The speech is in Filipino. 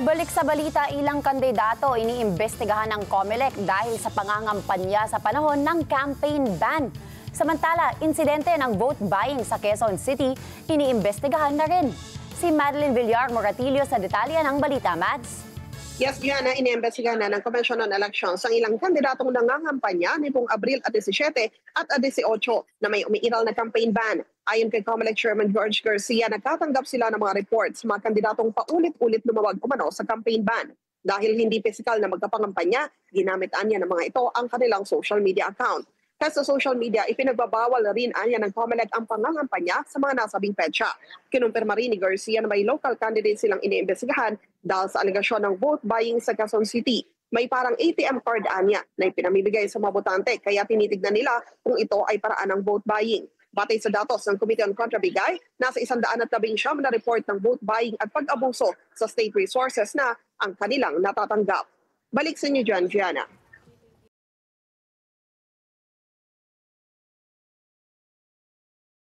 Balik sa balita, ilang kandidato iniimbestigahan ng COMELEC dahil sa pangangampanya sa panahon ng campaign ban. Samantala, insidente ng vote buying sa Quezon City, iniimbestigahan na rin. Si Madeline Villar Moratillo sa detalye ng balita, Mads. Yes, Diana, iniimbestigahan na ng Commission on Elections ang ilang kandidatong nangangampanya nitong Abril 17 at 18 na may umiiral na campaign ban. Ayon kay COMELEC Chairman George Garcia, nagtatanggap sila ng mga reports sa mga kandidatong paulit-ulit lumawag umano sa campaign ban. Dahil hindi pisikal na magkapangampanya, ginamit niya ng mga ito ang kanilang social media account. Kaya sa social media, ipinagbabawal na rin anya ng COMELEC ang pangangampanya sa mga nasabing petsa. Kinumpirma rin ni Garcia na may local candidates silang iniimbestigahan dahil sa alegasyon ng vote buying sa Quezon City. May parang ATM card anya na ipinamimigay sa mga botante kaya tinitignan nila kung ito ay paraan ng vote buying. Batay sa datos ng Committee on Contrabigay, nasa 119 na report ng vote buying at pag-abuso sa state resources na ang kanilang natatanggap. Balik sa inyo dyan, Gianna.